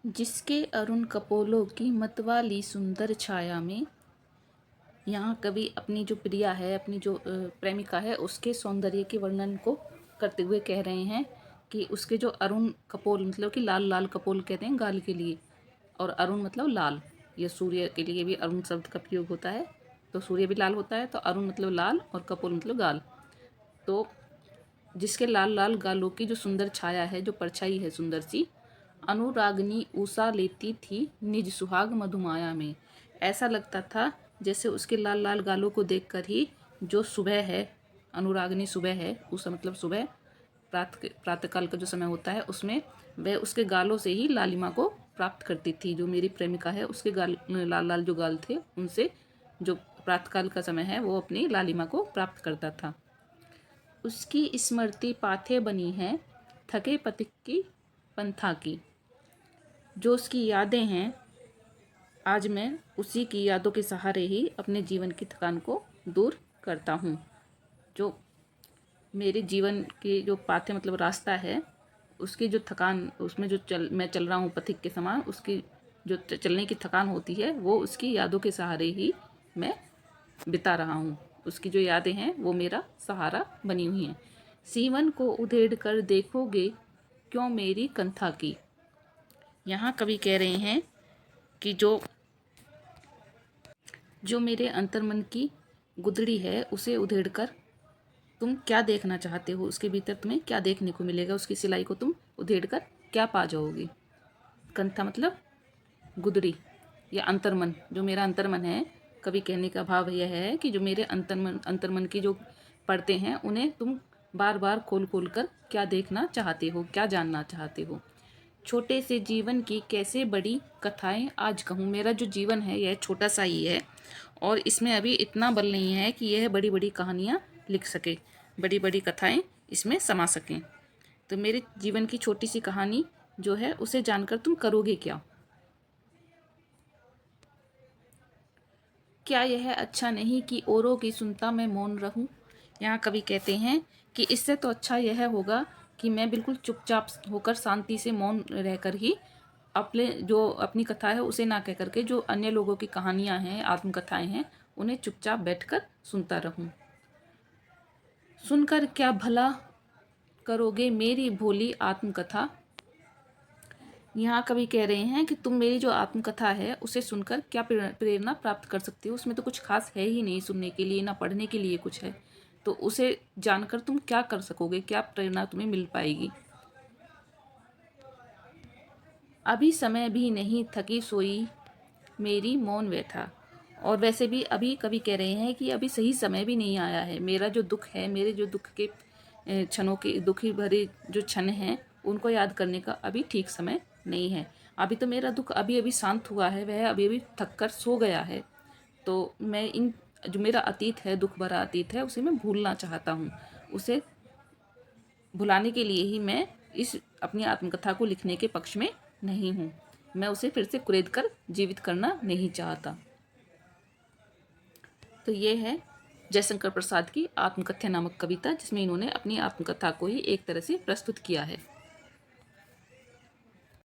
जिसके अरुण कपोलों की मतवाली सुंदर छाया में। यहाँ कवि अपनी जो प्रिया है, अपनी जो प्रेमिका है, उसके सौंदर्य के वर्णन को करते हुए कह रहे हैं कि उसके जो अरुण कपोल, मतलब कि लाल लाल कपोल कहते हैं गाल के लिए, और अरुण मतलब लाल। ये सूर्य के लिए भी अरुण शब्द का प्रयोग होता है, तो सूर्य भी लाल होता है, तो अरुण मतलब लाल और कपोल मतलब गाल। तो जिसके लाल लाल गालों की जो सुंदर छाया है, जो परछाई है सुंदर सी, अनुरागनी ऊषा लेती थी निज सुहाग मधुमाया में। ऐसा लगता था जैसे उसके लाल लाल गालों को देखकर ही जो सुबह है, अनुरागनी सुबह है, उषा मतलब सुबह, प्रातःकाल का जो समय होता है, उसमें वह उसके गालों से ही लालिमा को प्राप्त करती थी। जो मेरी प्रेमिका है, उसके गाल लाल लाल जो गाल थे, उनसे जो प्रातःकाल का समय है वो अपनी लालिमा को प्राप्त करता था। उसकी स्मृति पाथे बनी है थके पथिक की पंथा की। जो उसकी यादें हैं, आज मैं उसी की यादों के सहारे ही अपने जीवन की थकान को दूर करता हूँ। जो मेरे जीवन के जो पाथे मतलब रास्ता है, उसकी जो थकान, उसमें जो मैं चल रहा हूँ पथिक के समान, उसकी जो चलने की थकान होती है वो उसकी यादों के सहारे ही मैं बिता रहा हूँ। उसकी जो यादें हैं वो मेरा सहारा बनी हुई हैं। सीवन को उधेड़ कर देखोगे क्यों मेरी कंथा की। यहाँ कवि कह रहे हैं कि जो मेरे अंतर्मन की गुदड़ी है उसे उधेड़कर तुम क्या देखना चाहते हो, उसके भीतर तुम्हें क्या देखने को मिलेगा, उसकी सिलाई को तुम उधेड़कर क्या पा जाओगे। कंथा मतलब गुदड़ी या अंतर्मन। जो मेरा अंतर्मन है, कवि कहने का भाव यह है कि जो मेरे अंतर्मन की जो परतें हैं, उन्हें तुम बार बार खोल खोल कर क्या देखना चाहते हो, क्या जानना चाहते हो। छोटे से जीवन की कैसे बड़ी कथाएं आज कहूँ। मेरा जो जीवन है यह छोटा सा ही है और इसमें अभी इतना बल नहीं है कि यह बड़ी बड़ी कहानियाँ लिख सके, बड़ी बड़ी कथाएं इसमें समा सकें। तो मेरे जीवन की छोटी सी कहानी जो है उसे जानकर तुम करोगे क्या। क्या यह अच्छा नहीं कि औरों की सुनता मैं मौन रहूं। यहाँ कवि कहते हैं कि इससे तो अच्छा यह होगा कि मैं बिल्कुल चुपचाप होकर शांति से मौन रहकर ही अपनी कथा है उसे ना कह करके जो अन्य लोगों की कहानियाँ हैं, आत्मकथाएं हैं, उन्हें चुपचाप बैठकर सुनता रहूं। सुनकर क्या भला करोगे मेरी भोली आत्मकथा। यहाँ कवि कह रहे हैं कि तुम मेरी जो आत्मकथा है उसे सुनकर क्या प्रेरणा प्राप्त कर सकते हो। उसमें तो कुछ खास है ही नहीं सुनने के लिए, ना पढ़ने के लिए कुछ है, तो उसे जानकर तुम क्या कर सकोगे, क्या प्रेरणा तुम्हें मिल पाएगी। अभी समय भी नहीं थकी सोई मेरी मौन व्यथा। और वैसे भी अभी कवि कह रहे हैं कि अभी सही समय भी नहीं आया है। मेरा जो दुख है, मेरे जो दुख के क्षणों के दुखी भरे जो क्षण हैं, उनको याद करने का अभी ठीक समय नहीं है। अभी तो मेरा दुख अभी अभी शांत हुआ है, वह अभी अभी थक कर सो गया है। तो मैं इन जो मेरा अतीत है, दुख भरा अतीत है, उसे मैं भूलना चाहता हूँ। उसे भुलाने के लिए ही मैं इस अपनी आत्मकथा को लिखने के पक्ष में नहीं हूँ। मैं उसे फिर से कुरेद कर जीवित करना नहीं चाहता। तो ये है जयशंकर प्रसाद की आत्मकथ्य नामक कविता, जिसमें इन्होंने अपनी आत्मकथा को ही एक तरह से प्रस्तुत किया है।